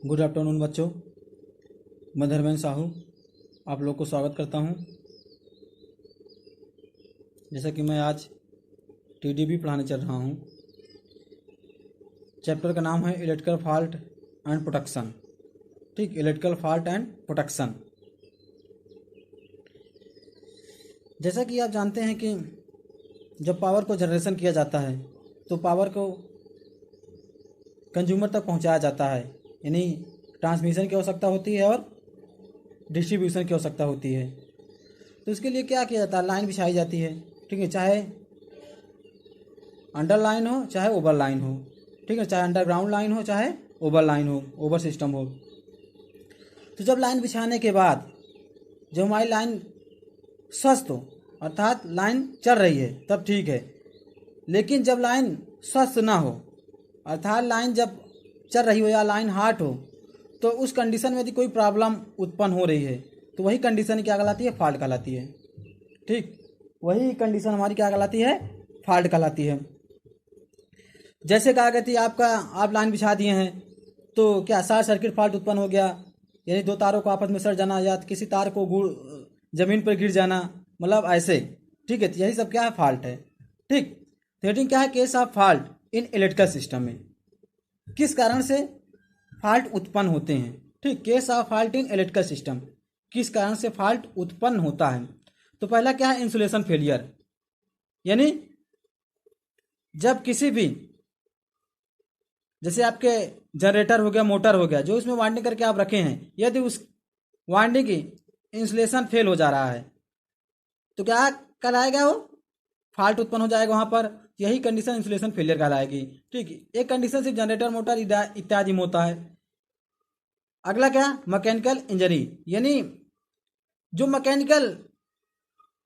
Good afternoon बच्चों। मैं धर्मेंद्र साहू आप लोग को स्वागत करता हूं। जैसा कि मैं आज टीडीबी पढ़ाने चल रहा हूं। चैप्टर का नाम है इलेक्ट्रिकल फॉल्ट एंड प्रोटेक्शन। ठीक, इलेक्ट्रिकल फॉल्ट एंड प्रोटेक्शन। जैसा कि आप जानते हैं कि जब पावर को जनरेशन किया जाता है तो पावर को कंज्यूमर तक पहुंचाया जाता है, यानी ट्रांसमिशन की आवश्यकता होती है और डिस्ट्रीब्यूशन की आवश्यकता होती है। तो इसके लिए क्या किया जाता है, लाइन बिछाई जाती है। ठीक है, चाहे अंडर लाइन हो चाहे ओवर लाइन हो। ठीक है, चाहे अंडरग्राउंड लाइन हो चाहे ओवर लाइन हो, ओवर सिस्टम हो। तो जब लाइन बिछाने के बाद जब हमारी लाइन स्वस्थ हो, अर्थात लाइन चल रही है, तब ठीक है। लेकिन जब लाइन स्वस्थ ना हो, अर्थात लाइन जब चल रही हो या लाइन हार्ट हो, तो उस कंडीशन में यदि कोई प्रॉब्लम उत्पन्न हो रही है तो वही कंडीशन क्या कहलाती है, फॉल्ट कहलाती है। ठीक, वही कंडीशन हमारी क्या कहलाती है, फॉल्ट कहलाती है। जैसे कहा गया थी आप लाइन बिछा दिए हैं तो क्या शॉर्ट सर्किट फॉल्ट उत्पन्न हो गया, यानी दो तारों को आपस में सट जाना या किसी तार को जमीन पर गिर जाना, मतलब ऐसे। ठीक है, तो यही सब क्या है, फॉल्ट है। ठीक, हेडिंग क्या है, case of fault in electrical system में किस कारण से फॉल्ट उत्पन्न होते हैं। ठीक, case of fault in electrical system, किस कारण से फॉल्ट उत्पन्न होता है। तो पहला क्या है, इंसुलेशन फेलियर, यानी जब किसी भी, जैसे आपके जनरेटर हो गया, मोटर हो गया, जो इसमें वाइंडिंग करके आप रखे हैं, यदि उस वाइंडिंग की इंसुलेशन फेल हो जा रहा है तो क्या कहलाएगा, वो फॉल्ट उत्पन्न हो जाएगा वहां पर। यही कंडीशन इंसुलेशन फेलियर कहलाएगी। ठीक, एक कंडीशन सिर्फ जनरेटर, मोटर इत्यादि में होता है। अगला क्या, मैकेनिकल इंजरी, यानी जो मैकेनिकल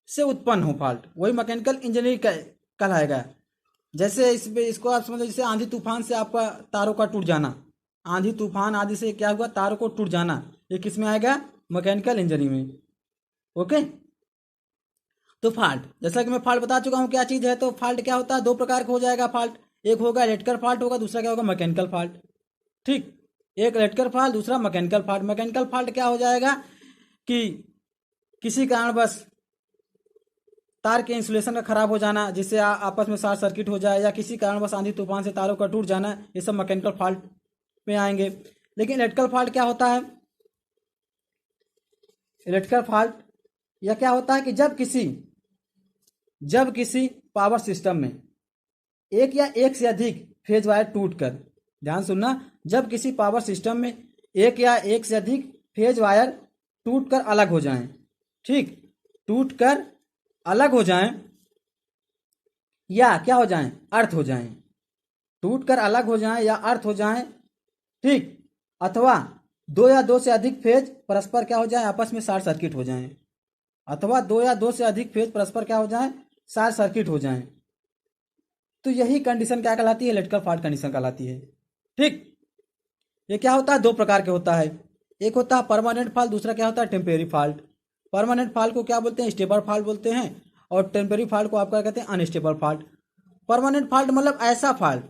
से उत्पन्न हो फॉल्ट, वही मैकेनिकल इंजरी कहलाएगा। जैसे इसको आप समझो, जैसे आंधी तूफान से आपका तारों का टूट जाना, आंधी तूफान आदि से क्या हुआ, तारों को टूट जाना, ये किस में आएगा, मैकेनिकल इंजरी में। ओके, तो फॉल्ट, जैसा कि मैं फॉल्ट बता चुका हूं क्या चीज है। तो फॉल्ट क्या होता है, दो प्रकार का हो जाएगा फॉल्ट। एक होगा इलेक्ट्रिकल फॉल्ट होगा, दूसरा क्या होगा, मैकेनिकल फॉल्ट। ठीक, एक इलेक्ट्रिकल फॉल्ट, दूसरा मैकेनिकल फॉल्ट। मैकेनिकल फॉल्ट क्या हो जाएगा कि किसी कारणवश तार के इंसुलेशन का खराब हो जाना, जिससे आपस में शॉर्ट सर्किट हो जाए, या किसी कारणवश आंधी तूफान से तारों का टूट जाना, ये सब मैकेनिकल फॉल्ट में आएंगे। लेकिन इलेक्ट्रिकल फॉल्ट क्या होता है, इलेक्ट्रिकल फॉल्ट यह क्या होता है कि जब किसी पावर सिस्टम में एक या एक से अधिक फेज वायर टूटकर, ध्यान सुनना, जब किसी पावर सिस्टम में एक या एक से अधिक फेज वायर टूटकर अलग हो जाएं। ठीक, टूटकर अलग हो जाएं या क्या हो जाएं, अर्थ हो जाएं। टूटकर अलग हो जाएं या अर्थ हो जाएं। ठीक, अथवा दो या दो से अधिक फेज परस्पर क्या हो जाए, आपस में शॉर्ट सर्किट हो जाएं। अथवा दो या दो से अधिक फेज परस्पर क्या हो जाएं, शॉर्ट सर्किट हो जाएं। तो यही कंडीशन क्या कहलाती है, इलेक्ट्रिकल फॉल्ट कंडीशन कहलाती है। ठीक, ये क्या होता है, दो प्रकार के होता है। एक होता है परमानेंट फॉल्ट, दूसरा क्या होता है, टेम्परेरी फॉल्ट। परमानेंट फॉल्ट को क्या बोलते हैं, स्टेबल फॉल्ट बोलते हैं, और टेम्परेरी फॉल्ट को आप क्या कहते हैं, अनस्टेबल फॉल्ट। परमानेंट फॉल्ट मतलब ऐसा फॉल्ट,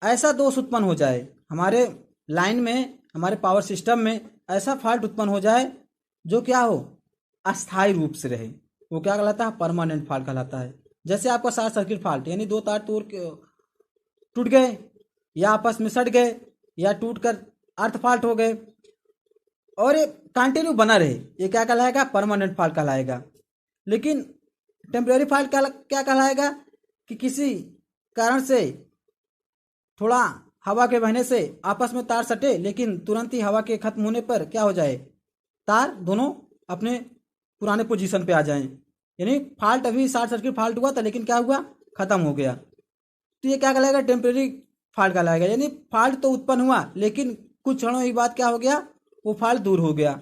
ऐसा दोष उत्पन्न हो जाए हमारे लाइन में, हमारे पावर सिस्टम में, ऐसा फॉल्ट उत्पन्न हो जाए जो क्या हो, अस्थायी रूप से रहे, वो क्या कहलाता है, परमानेंट फॉल्ट कहलाता है। जैसे आपका शॉर्ट सर्किट फॉल्ट, यानी दो तार टूट गए या आपस में सट गए या टूटकर अर्थ फॉल्ट हो गए और ये कंटिन्यू बना रहे, ये क्या कहलाएगा, परमानेंट फॉल्ट कहलाएगा। लेकिन टेम्परेरी फॉल्ट क्या कहलाएगा कि किसी कारण से थोड़ा हवा के बहने से आपस में तार सटे, लेकिन तुरंत ही हवा के खत्म होने पर क्या हो जाए, तार दोनों अपने पुराने पोजीशन पे आ जाएं। यानी फॉल्ट, अभी शॉर्ट सर्किट फॉल्ट हुआ था लेकिन क्या हुआ, खत्म हो गया। तो ये क्या कहलाएगा, टेम्परेरी फॉल्ट कहलाएगा। यानी फॉल्ट तो उत्पन्न हुआ लेकिन कुछ क्षणों ही बाद क्या हो गया, वो फॉल्ट दूर हो गया।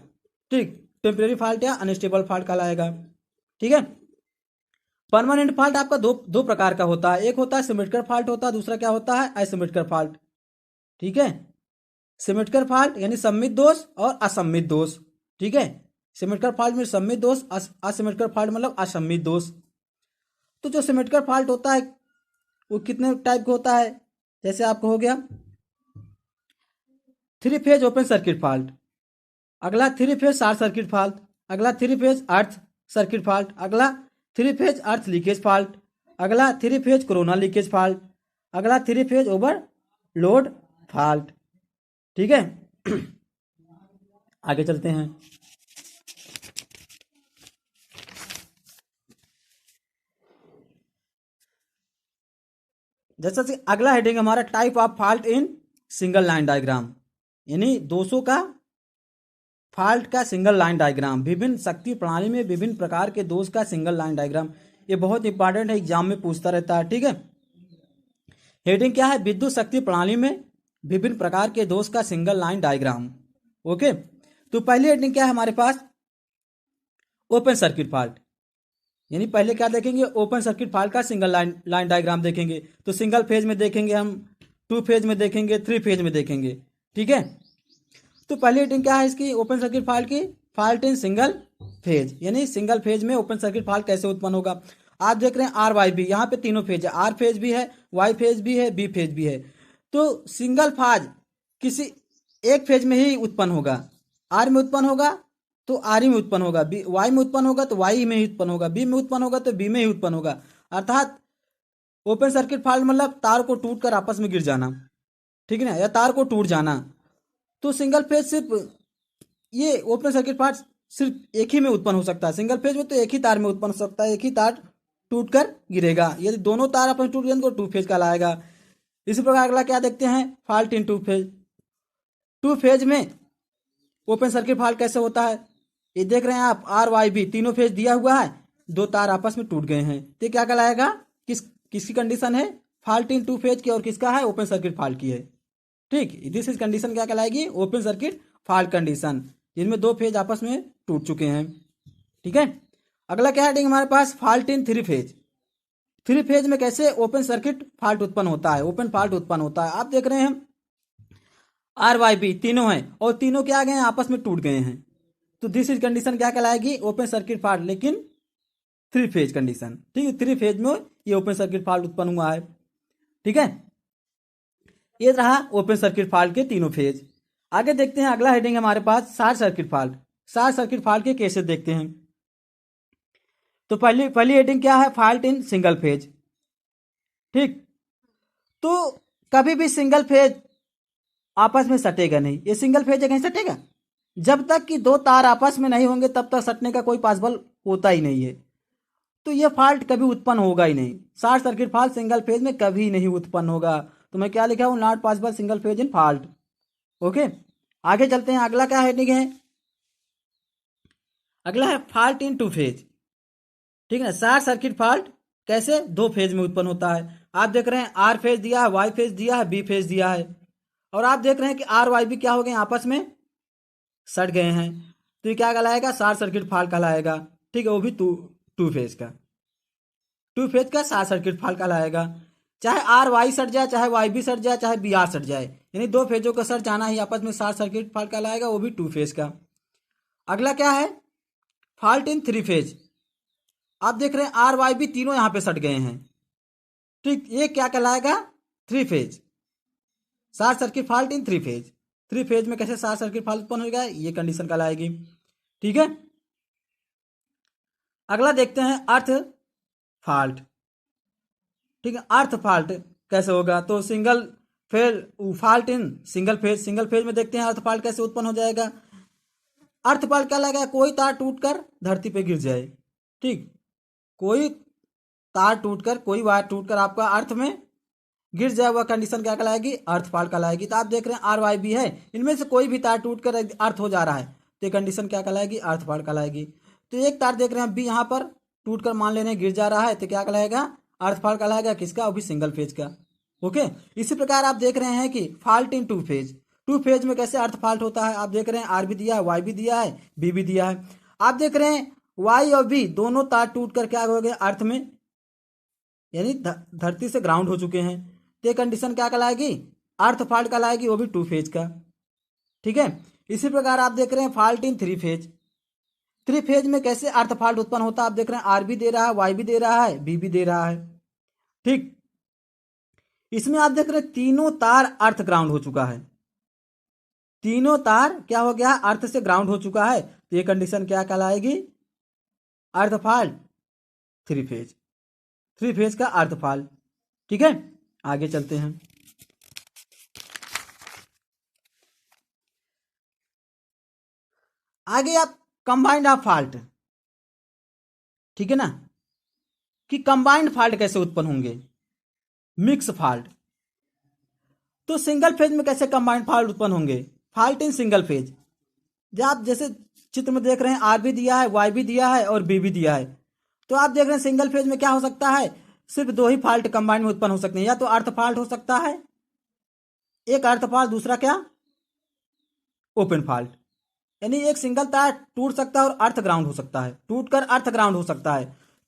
ठीक, टेम्परेरी फॉल्ट या अनस्टेबल फॉल्ट कहलाएगा। ठीक है, परमानेंट फॉल्ट आपका दो प्रकार का होता है। एक होता है सिमेट्रिकल फॉल्ट होता है, दूसरा क्या होता है, असिमेट्रिकल फॉल्ट। ठीक है, सिमेट्रिकल फॉल्ट यानी सममित दोष और असममित दोष। ठीक है, सिमेट्रिकल फॉल्ट में सममित दोष, असिमेट्रिकल फॉल्ट मतलब असममित दोष। तो जो सिमेट्रिकल फॉल्ट होता है वो कितने टाइप का होता है, जैसे आपको हो गया three phase open circuit fault, अगला three phase short circuit fault, अगला three phase earth circuit fault, अगला three phase earth leakage fault, अगला three phase corona leakage fault, अगला थ्री फेज ओवरलोड फॉल्ट। ठीक है, आगे चलते हैं। जैसा कि अगला हेडिंग हमारा type of fault in single line diagram, यानी 200 का फॉल्ट का सिंगल लाइन डायग्राम, विभिन्न शक्ति प्रणाली में विभिन्न प्रकार के दोष का सिंगल लाइन डायग्राम। ये बहुत इंपॉर्टेंट है, एग्जाम में पूछता रहता है। ठीक है, हेडिंग क्या है? विद्युत शक्ति प्रणाली में विभिन्न प्रकार के दोष का सिंगल लाइन डायग्राम। ओके, तो पहली हेडिंग क्या है हमारे पास? ओपन सर्किट फॉल्ट, यानी पहले क्या देखेंगे? ओपन सर्किट फॉल्ट का सिंगल लाइन डायग्राम देखेंगे। तो सिंगल फेज में देखेंगे हम, टू फेज में देखेंगे, थ्री फेज में देखेंगे। ठीक है, तो पहली हेडिंग क्या है इसकी? ओपन सर्किट फॉल्ट की, फॉल्ट इन सिंगल फेज, यानी सिंगल फेज में ओपन सर्किट फॉल्ट कैसे उत्पन्न होगा। आप देख रहे हैं आर वाई बी, यहाँ पे तीनों फेज है, आर फेज भी है, वाई फेज भी है, बी फेज भी है। तो सिंगल फाज किसी एक फेज में ही उत्पन्न होगा, आर में उत्पन्न होगा तो आर ही में उत्पन्न होगा, बी वाई में उत्पन्न होगा तो वाई में ही उत्पन्न होगा, बी में उत्पन्न होगा तो बी में ही उत्पन्न होगा। अर्थात ओपन सर्किट फॉल्ट मतलब तार को टूट कर आपस में गिर जाना, ठीक है ना, या तार को टूट जाना। तो सिंगल फेज सिर्फ ये ओपन सर्किट फॉल्ट सिर्फ एक ही में उत्पन्न हो सकता है, सिंगल फेज में तो एक ही तार में उत्पन्न हो सकता है, एक ही तार टूट कर गिरेगा। यदि दोनों तार आपस में टूट गए तो टू फेज कहलाएगा। इसी प्रकार अगला क्या देखते हैं? Fault in two phase. Two phase में ओपन सर्किट फॉल्ट कैसे होता है? ये देख रहे हैं आप, आर वाई बी तीनों फेज दिया हुआ है, दो तार आपस में टूट गए हैं, तो क्या कहलाएगा? किसकी कंडीशन है? फॉल्ट इन टू फेज की, और किसका है? ओपन सर्किट फॉल्ट की है। ठीक, दिस इज कंडीशन क्या कहलाएगी? ओपन सर्किट फॉल्ट कंडीशन, जिनमें दो फेज आपस में टूट चुके हैं। ठीक है, अगला क्या हेडिंग हमारे पास? Fault in three phase. Three phase में कैसे ओपन सर्किट फॉल्ट उत्पन्न होता है, ओपन फॉल्ट उत्पन्न होता है। आप देख रहे हैं आर वाई बी तीनों हैं और तीनों क्या गए हैं? आपस में टूट गए हैं। तो दिस इज कंडीशन क्या कहलाएगी? ओपन सर्किट फॉल्ट, लेकिन थ्री फेज कंडीशन। ठीक है, थ्री फेज में ये ओपन सर्किट फॉल्ट उत्पन्न हुआ है। ठीक है, ये रहा ओपन सर्किट फॉल्ट के तीनों फेज। आगे देखते हैं, अगला हेडिंग हमारे पास short circuit fault. Short circuit fault के केसेस देखते हैं। तो पहली हेडिंग क्या है? Fault in single phase. ठीक, तो कभी भी सिंगल फेज आपस में सटेगा नहीं, ये सिंगल फेज है, कहीं सटेगा? जब तक कि दो तार आपस में नहीं होंगे तब तक सटने का कोई पॉसिबल होता ही नहीं है, तो ये फॉल्ट कभी उत्पन्न होगा ही नहीं। Short circuit fault single phase में कभी नहीं उत्पन्न होगा। तो मैं क्या लिखा हूं? Not possible single phase in fault. Okay, आगे चलते हैं। अगला क्या हेडिंग है? अगला है फॉल्ट इन टू फेज। ठीक है ना, शॉर्ट सर्किट फॉल्ट कैसे? दो फेज में उत्पन्न होता है। आप देख रहे हैं आर फेज दिया है, वाई फेज दिया है, बी फेज दिया है, और आप देख रहे हैं कि आर वाई बी क्या हो गए? आपस में सट गए हैं। तो ये क्या कहलाएगा? शॉर्ट सर्किट फॉल्ट कहलाएगा। ठीक है, वो भी टू फेज का, टू फेज का शॉर्ट सर्किट फॉल्ट कहलाएगा। चाहे आर वाई सट जाए, चाहे वाई बी सट जाए, चाहे बी आर सट जाए, यानी दो फेजों का सट जाना ही आपस में शॉर्ट सर्किट फॉल्ट कहलाएगा, वो भी टू फेज का। अगला क्या है? Fault in three phase. आप देख रहे हैं आर वाई बी तीनों यहां पे सट गए हैं। ठीक, ये क्या कहलाएगा? Three phase, short circuit fault in three phase. Three phase में कैसे शॉर्ट सर्किट फॉल्ट उत्पन्न होगा? ये कंडीशन कहलाएगी। ठीक है, अगला देखते हैं अर्थ फॉल्ट। ठीक है, अर्थ फॉल्ट कैसे होगा? तो single phase fault in single phase. Single phase में देखते हैं अर्थ फॉल्ट कैसे उत्पन्न हो जाएगा। अर्थ फॉल्ट क्या लगेगा? कोई तार टूटकर धरती पे गिर जाए। ठीक, कोई तार टूटकर, कोई वायर टूटकर आपका अर्थ में गिर जाए, वह कंडीशन क्या कहलाएगी? अर्थ फॉल्ट कहलाएगी। तो आप देख रहे हैं आर वाई बी है, इनमें से कोई भी तार टूटकर अर्थ हो जा रहा है, तो ये कंडीशन क्या कहलाएगी? अर्थ फॉल्ट कहलाएगी। तो एक तार देख रहे हैं बी यहाँ पर टूटकर मान लेने गिर जा रहा है, तो क्या कहलाएगा? अर्थ फॉल्ट कहलाएगा। किसका? वो भी सिंगल फेज का। ओके, इसी प्रकार आप देख रहे हैं कि fault in two phase. Two phase में कैसे अर्थ फॉल्ट होता है? आप देख रहे हैं आर भी दिया है, वाई भी दिया है, बी भी दिया है। आप देख रहे हैं वाई और बी दोनों तार टूट कर क्या हो गए? अर्थ में, यानी धरती से ग्राउंड हो चुके हैं, तो कंडीशन क्या कहलाएगी? अर्थ फॉल्ट कहलाएगी, वो भी टू फेज का। ठीक है, इसी प्रकार आप देख रहे हैं fault in three phase. Three phase में कैसे अर्थ फॉल्ट उत्पन्न होता है? आप देख रहे हैं आर भी दे रहा है, वाई भी दे रहा है, बी भी दे रहा है। ठीक, इसमें आप देख रहे हैं तीनों तार अर्थ ग्राउंड हो चुका है, तीनों तार क्या हो गया, अर्थ से ग्राउंड हो चुका है, तो ये कंडीशन क्या कहलाएगी, अर्थ फॉल्ट, थ्री फेज का अर्थ फॉल्ट। ठीक है, आगे चलते हैं। आगे आप कंबाइंड ऑफ फॉल्ट, ठीक है ना, कि कंबाइंड फॉल्ट कैसे उत्पन्न होंगे, मिक्स फॉल्ट। तो सिंगल फेज में कैसे कंबाइंड फॉल्ट उत्पन्न होंगे, फॉल्ट इन सिंगल फेज। जब आप जैसे चित्र में देख रहे हैं, आर भी दिया है, वाई भी दिया है और बी भी दिया है, तो आप देख रहे हैं सिंगल फेज में क्या हो सकता है, सिर्फ दो ही फॉल्ट कंबाइंड में उत्पन्न हो सकते हैं, या तो अर्थ फॉल्ट हो सकता है, एक अर्थ फॉल्ट, दूसरा क्या, ओपन फॉल्ट। यानी एक सिंगल तार टूट सकता है और अर्थ ग्राउंड हो सकता है, टूटकर अर्थ ग्राउंड हो सकता है,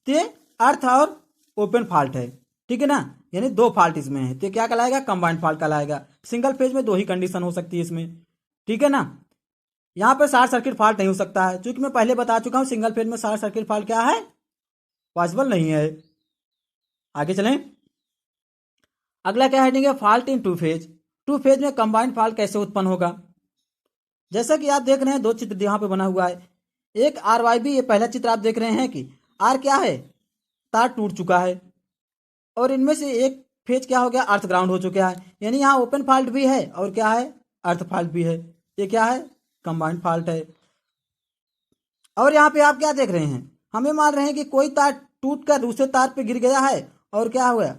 तो ये अर्थ और ओपन फॉल्ट है। ठीक है ना, यानी दो फॉल्ट इसमें है, तो क्या कहलाएगा, कंबाइंड फॉल्ट कहलाएगा। सिंगल फेज में दो ही कंडीशन हो सकती है इसमें। ठीक है ना, यहां पर शॉर्ट सर्किट फॉल्ट नहीं हो सकता है, क्योंकि मैं पहले बता चुका हूं सिंगल फेज में शॉर्ट सर्किट फॉल्ट क्या है, पॉसिबल नहीं है। आगे चलें, अगला क्या है, फॉल्ट इन टू फेज। टू फेज में कंबाइंड फॉल्ट कैसे उत्पन्न होगा, जैसा कि आप देख रहे हैं दो चित्र यहाँ पे बना हुआ है, एक आर वाई बी, ये पहला चित्र आप देख रहे हैं कि आर क्या है, तार टूट चुका है, और इनमें से एक फेज क्या हो गया, अर्थ ग्राउंड हो चुका है, यानी यहाँ ओपन फॉल्ट भी है और क्या है, अर्थ फॉल्ट भी है, ये क्या है, कंबाइंड फॉल्ट है। और यहाँ पे आप क्या देख रहे हैं, हमें मान रहे हैं कि कोई तार टूट कर दूसरे तार पे गिर गया है और क्या हुआ,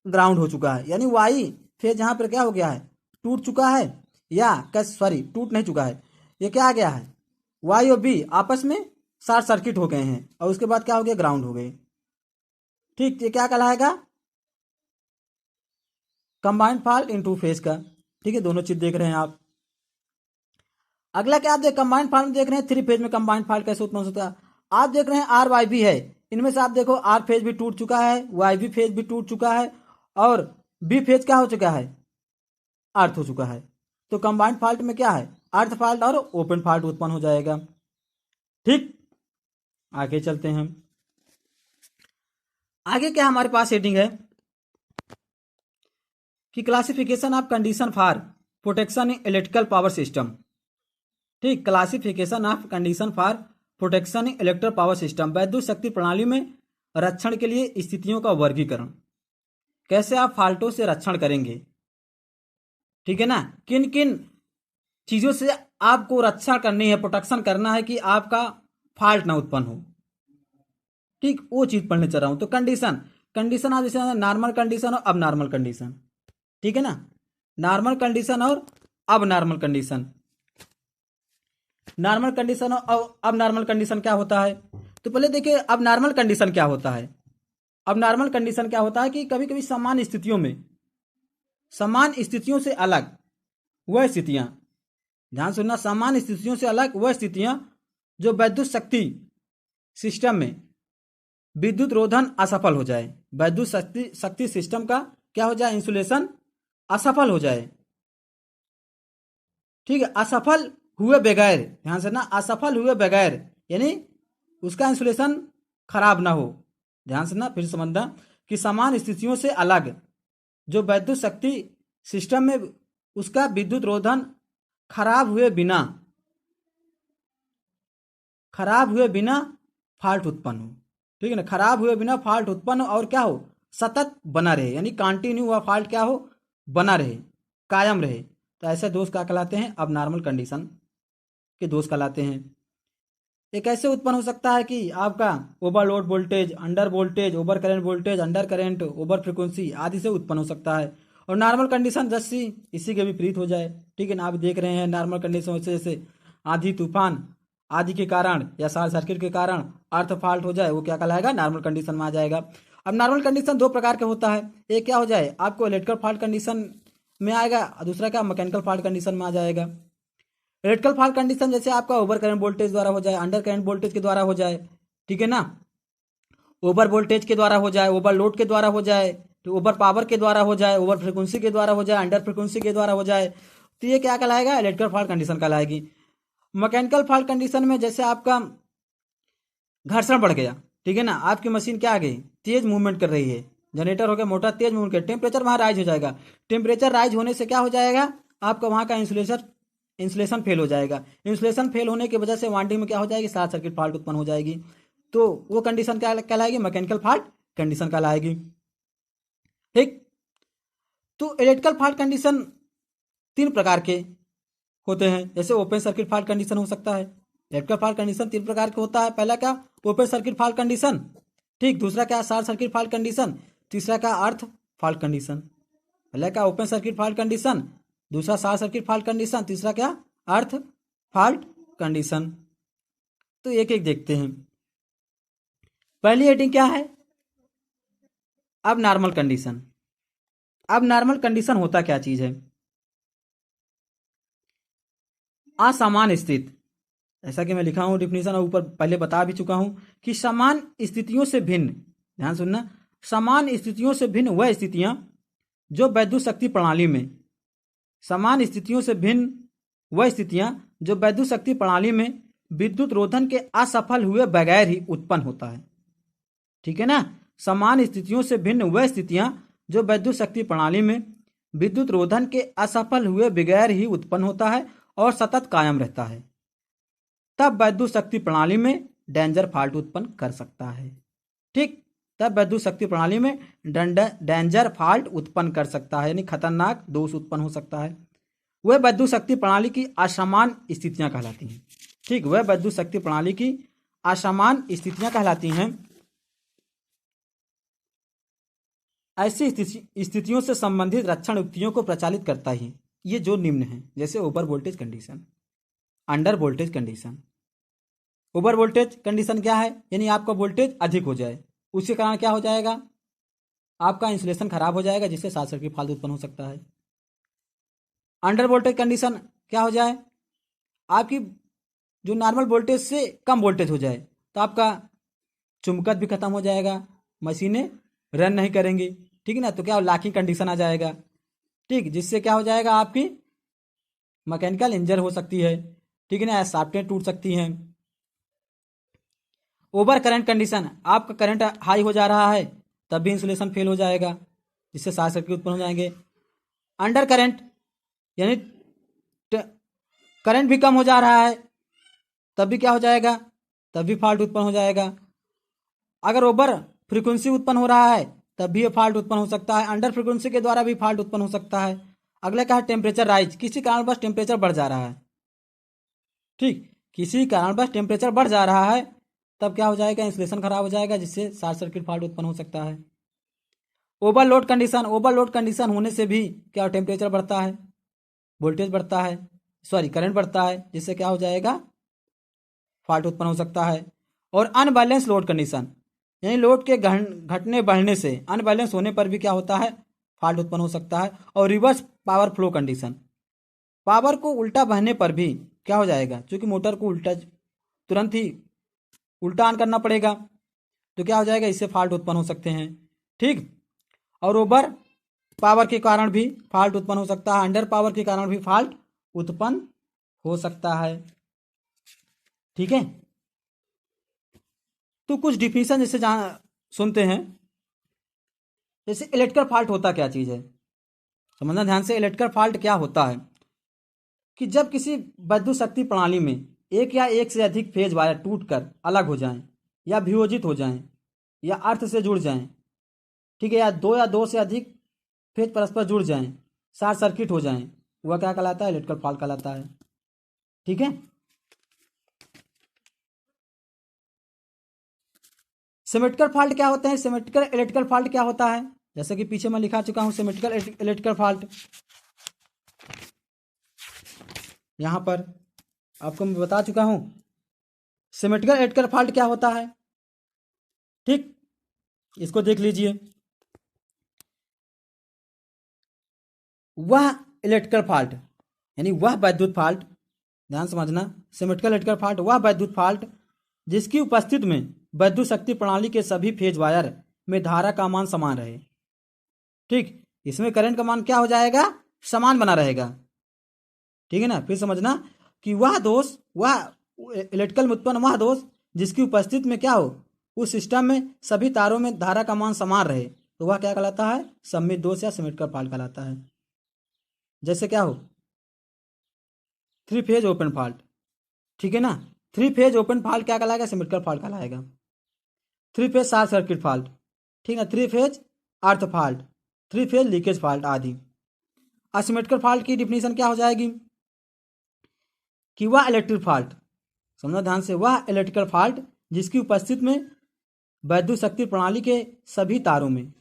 ग्राउंड हो चुका है, यानी वाई फेज यहाँ पर क्या हो गया है, टूट चुका है, या सॉरी टूट नहीं चुका है, ये क्या आ गया है, वाई और बी आपस में शॉर्ट सर्किट हो गए हैं और उसके बाद क्या हो गया, ग्राउंड हो गए। ठीक, ये क्या कहलाएगा, combined fault in two phase का। ठीक है, दोनों चीज देख रहे हैं आप। अगला क्या आप देख, कंबाइंड फॉल्ट देख रहे हैं, थ्री फेज में कंबाइंड फॉल्ट कैसे उत्पन्न होता है। आप देख रहे हैं आर वाई बी है, इनमें से आप देखो आर फेज भी टूट चुका है, वाई बी फेज भी टूट चुका है, और बी फेज क्या हो चुका है, अर्थ हो चुका है। तो कंबाइंड फॉल्ट में क्या है, अर्थ फॉल्ट और ओपन फॉल्ट उत्पन्न हो जाएगा। ठीक, आगे चलते हैं। आगे क्या हमारे पास हेडिंग है कि classification of condition for protection in electrical power system. ठीक, classification of condition for protection in electrical power system, वैद्युत शक्ति प्रणाली में रक्षण के लिए स्थितियों का वर्गीकरण, कैसे आप फाल्टों से रक्षण करेंगे। ठीक है ना, किन किन चीजों से आपको रक्षा करनी है, प्रोटेक्शन करना है कि आपका फॉल्ट ना उत्पन्न हो। ठीक, वो चीज पढ़ने चल रहा हूं। तो कंडीशन, कंडीशन आप जैसे नॉर्मल कंडीशन और अब नॉर्मल कंडीशन। ठीक है ना, नॉर्मल कंडीशन और अब नॉर्मल कंडीशन। नॉर्मल कंडीशन और अब नॉर्मल कंडीशन क्या होता है, तो पहले देखिए अब नॉर्मल कंडीशन क्या होता है। अब नॉर्मल कंडीशन क्या होता है कि कभी कभी समान स्थितियों में, समान स्थितियों से अलग वह स्थितियां, ध्यान सुनना, समान स्थितियों से अलग वह स्थितियां जो विद्युत शक्ति सिस्टम में विद्युत रोधन असफल हो जाए, विद्युत शक्ति सिस्टम का क्या हो जाए, इंसुलेशन असफल हो जाए। ठीक है, असफल हुए बगैर, ध्यान से ना, असफल हुए बगैर, यानी उसका इंसुलेशन खराब ना हो। ध्यान से ना, फिर समझना कि समान स्थितियों से अलग जो विद्युत शक्ति सिस्टम में उसका विद्युत रोधन खराब हुए बिना फॉल्ट उत्पन्न हो। ठीक है ना, खराब हुए बिना फॉल्ट उत्पन्न और क्या हो, सतत बना रहे, यानी कंटिन्यू हुआ फॉल्ट क्या हो, बना रहे, कायम रहे। तो ऐसे दोष क्या कहलाते हैं, अब नॉर्मल कंडीशन के दोष कहलाते हैं। ये कैसे उत्पन्न हो सकता है कि आपका overload voltage, under voltage, over current voltage, under current, over frequency आदि से उत्पन्न हो सकता है। और नॉर्मल कंडीशन जैसी इसी के विपरीत हो जाए। ठीक है ना, आप देख रहे हैं नॉर्मल कंडीशन जैसे आंधी तूफान आदि के कारण या शॉर्ट सर्किट के कारण अर्थ फॉल्ट हो जाए, वो क्या कहलाएगा, नॉर्मल कंडीशन में आ जाएगा। अब नॉर्मल कंडीशन दो प्रकार के होता है, एक क्या हो जाए, आपको इलेक्ट्रिकल फॉल्ट कंडीशन में आएगा, और दूसरा क्या, मैकेनिकल फॉल्ट कंडीशन में आ जाएगा। इलेक्ट्रिकल फॉल्ट कंडीशन जैसे आपका ओवर करंट वोल्टेज द्वारा हो जाए, अंडर करंट वोल्टेज के द्वारा हो जाए, ठीक है ना, ओवर वोल्टेज के द्वारा हो जाए, ओवर लोड के द्वारा हो जाए, तो ओवर पावर के द्वारा हो जाए, ओवर फ्रीक्वेंसी के द्वारा हो जाए, अंडर फ्रीक्वेंसी के द्वारा हो जाए, तो ये क्या कहलाएगा, इलेक्ट्रिकल फॉल्ट कंडीशन कहलाएगी। मैकेनिकल फॉल्ट कंडीशन में जैसे आपका घर्षण बढ़ गया, ठीक है ना, आपकी मशीन क्या आ गई, तेज मूवमेंट कर रही है, जनरेटर हो गया मोटर, तेज मूवमेंट कर, टेम्परेचर वहां राइज हो जाएगा। टेम्परेचर राइज होने से क्या हो जाएगा, आपका वहां का इंसुलेशन इंसुलेशन फेल हो जाएगा। इंसुलेशन फेल होने की वजह से वाइंडिंग में क्या हो जाएगी, शॉर्ट सर्किट फॉल्ट उत्पन्न हो जाएगी। तो वो कंडीशन क्या कहलाएगी, मैकेनिकल फॉल्ट कंडीशन कहलाएगी। ठीक, तो इलेक्ट्रिकल फॉल्ट कंडीशन 3 प्रकार के होते हैं। जैसे ओपन सर्किट फॉल्ट कंडीशन हो सकता है। इलेक्ट्रिकल फॉल्ट कंडीशन 3 प्रकार का होता है। पहला क्या, ओपन सर्किट फॉल्ट कंडीशन। ठीक, दूसरा क्या, शॉर्ट सर्किट फॉल्ट कंडीशन। तीसरा क्या, अर्थ फॉल्ट कंडीशन। पहला क्या, ओपन सर्किट फॉल्ट कंडीशन। दूसरा शॉर्ट सर्किट फॉल्ट कंडीशन। तीसरा क्या, अर्थ फॉल्ट कंडीशन। तो एक एक देखते हैं। पहली हेडिंग क्या है, अब नॉर्मल कंडीशन। अब नॉर्मल कंडीशन होता क्या चीज है, असमान स्थिति। ऐसा कि मैं लिखा हूं डिफिनीशन और ऊपर पहले बता भी चुका हूं कि समान स्थितियों से भिन्न, ध्यान सुनना, समान स्थितियों से भिन्न वह स्थितियां जो वैद्युत शक्ति प्रणाली में, समान स्थितियों से भिन्न वह स्थितियां जो वैद्युत शक्ति प्रणाली में विद्युत रोधन के असफल हुए बगैर ही उत्पन्न होता है। ठीक है ना, समान स्थितियों से भिन्न वह स्थितियां जो वैद्युत शक्ति प्रणाली में विद्युत रोधन के असफल हुए बगैर ही उत्पन्न होता है और सतत कायम रहता है, तब वैद्युत शक्ति प्रणाली में डेंजर फॉल्ट उत्पन्न कर सकता है। ठीक, तब वैद्युत शक्ति प्रणाली में डेंजर फॉल्ट उत्पन्न कर सकता है, यानी खतरनाक दोष उत्पन्न हो सकता है। वह वैद्युत शक्ति प्रणाली की असमान स्थितियां कहलाती हैं। ठीक, वह वैद्युत शक्ति प्रणाली की असमान स्थितियां कहलाती हैं। ऐसी स्थितियों से संबंधित रक्षण युक्तियों को प्रचालित करता है ये जो निम्न है, जैसे over voltage condition, under voltage condition. Over voltage condition क्या है, यानी आपका वोल्टेज अधिक हो जाए, उसके कारण क्या हो जाएगा, आपका इंसुलेशन खराब हो जाएगा, जिससे शॉर्ट सर्किट फॉल्ट उत्पन्न हो सकता है। अंडर वोल्टेज कंडीशन क्या हो जाए, आपकी जो नॉर्मल वोल्टेज से कम वोल्टेज हो जाए, तो आपका चुंबकत्व भी खत्म हो जाएगा, मशीनें रन नहीं करेंगी। ठीक है ना, तो क्या लॉकिंग कंडीशन आ जाएगा। ठीक, जिससे क्या हो जाएगा, आपकी मैकेनिकल इंजर हो सकती है। ठीक है ना, सॉफ्टवेयर टूट सकती हैं। ओवर करंट कंडीशन, आपका करंट हाई हो जा रहा है तब भी इंसुलेशन फेल हो जाएगा, जिससे शॉर्ट सर्किट उत्पन्न हो जाएंगे। अंडर करंट, यानी करंट भी कम हो जा रहा है तब भी क्या हो जाएगा, तब भी फॉल्ट उत्पन्न हो जाएगा। अगर ओवर फ्रीक्वेंसी उत्पन्न हो रहा है तब भी ये फॉल्ट उत्पन्न हो सकता है। अंडर फ्रीक्वेंसी के द्वारा भी फॉल्ट उत्पन्न हो सकता है। अगला क्या है, टेम्परेचर राइज, किसी कारणवश टेम्परेचर बढ़ जा रहा है। ठीक, किसी कारणवश टेम्परेचर बढ़ जा रहा है तब क्या हो जाएगा, इंसुलेशन खराब हो जाएगा, जिससे शॉर्ट सर्किट फॉल्ट उत्पन्न हो सकता है। ओवरलोड कंडीशन, ओवरलोड कंडीशन होने से भी क्या टेम्परेचर बढ़ता है, वोल्टेज बढ़ता है, सॉरी करंट बढ़ता है, जिससे क्या हो जाएगा, फॉल्ट उत्पन्न हो सकता है। और अनबैलेंस लोड कंडीशन, यानी लोड के घटने बढ़ने से, अनबैलेंस होने पर भी क्या होता है, फॉल्ट उत्पन्न हो सकता है। और reverse power flow condition, power को उल्टा बहने पर भी क्या हो जाएगा, क्योंकि मोटर को उल्टा तुरंत ही उल्टा ऑन करना पड़ेगा, तो क्या हो जाएगा, इससे फॉल्ट उत्पन्न हो सकते हैं। ठीक, और ओवर पावर के कारण भी फॉल्ट उत्पन्न हो सकता है, अंडर पावर के कारण भी फॉल्ट उत्पन्न हो सकता है। ठीक है, तो कुछ डिफिनीशन जैसे सुनते हैं, जैसे इलेक्ट्रिकल फॉल्ट होता क्या चीज है, समझना ध्यान से। इलेक्ट्रिकल फॉल्ट क्या होता है कि जब किसी विद्युत शक्ति प्रणाली में एक या एक से अधिक फेज वायर टूटकर अलग हो जाएं या वियोजित हो जाएं या अर्थ से जुड़ जाएं, ठीक है, या दो से अधिक फेज परस्पर जुड़ जाएं, शॉर्ट सर्किट हो जाएं, वह क्या कहलाता है, इलेक्ट्रिकल फॉल्ट कहलाता है। ठीक है, सिमेट्रिकल फॉल्ट क्या होते हैं, सिमेट्रिकल इलेक्ट्रिकल फॉल्ट क्या होता है, जैसे कि पीछे मैं लिखा चुका हूं सिमेट्रिकल इलेक्ट्रिकल फॉल्ट। यहां पर आपको मैं बता चुका हूं सिमेट्रिकल इलेक्ट्रिकल फॉल्ट क्या होता है। ठीक, इसको देख लीजिए। वह इलेक्ट्रिकल फॉल्ट, यानी वह वैद्युत फॉल्ट, ध्यान समझना, सिमेट्रिकल इलेक्ट्रिकल फॉल्ट वह वैद्युत फॉल्ट जिसकी उपस्थिति में विद्युत शक्ति प्रणाली के सभी फेज वायर में धारा का मान समान रहे। ठीक, इसमें करंट का मान क्या हो जाएगा, समान बना रहेगा। ठीक है ना, फिर समझना कि वह दोष, वह इलेक्ट्रिकल में उत्पन्न वह दोष जिसकी उपस्थिति में क्या हो, उस सिस्टम में सभी तारों में धारा का मान समान रहे, तो वह क्या कहलाता है, सममित दोष या सिमेट्रिकल फॉल्ट कहलाता है। जैसे क्या हो, थ्री फेज ओपन फॉल्ट, ठीक है ना। थ्री फेज ओपन फॉल्ट क्या कहलाएगा, सिमेट्रिकल फॉल्ट कहलाएगा। Three phase short circuit fault, ठीक है, थ्री फेज अर्थ fault, three phase leakage fault आदि। असिमेट्रिकल फॉल्ट की डिफिनीशन क्या हो जाएगी कि वह इलेक्ट्रिक फॉल्ट, समझना ध्यान से, वह इलेक्ट्रिकल फॉल्ट जिसकी उपस्थिति में वैद्युत शक्ति प्रणाली के सभी तारों में,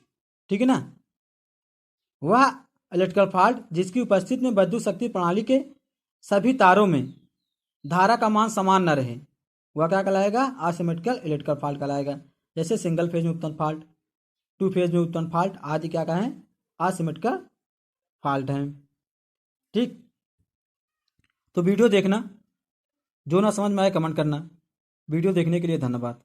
ठीक है ना, वह इलेक्ट्रिकल फॉल्ट जिसकी उपस्थिति में विद्युत शक्ति प्रणाली के सभी तारों में धारा का मान समान न रहे, वह क्या कहलाएगा, असिमेट्रिकल इलेक्ट्रिकल फॉल्ट कहलाएगा। जैसे सिंगल फेज में उत्पन्न फॉल्ट, टू फेज में उत्पन्न फॉल्ट आदि क्या कहें, असिमेट्रिकल फॉल्ट हैं। ठीक, तो वीडियो देखना, जो ना समझ में आए कमेंट करना। वीडियो देखने के लिए धन्यवाद।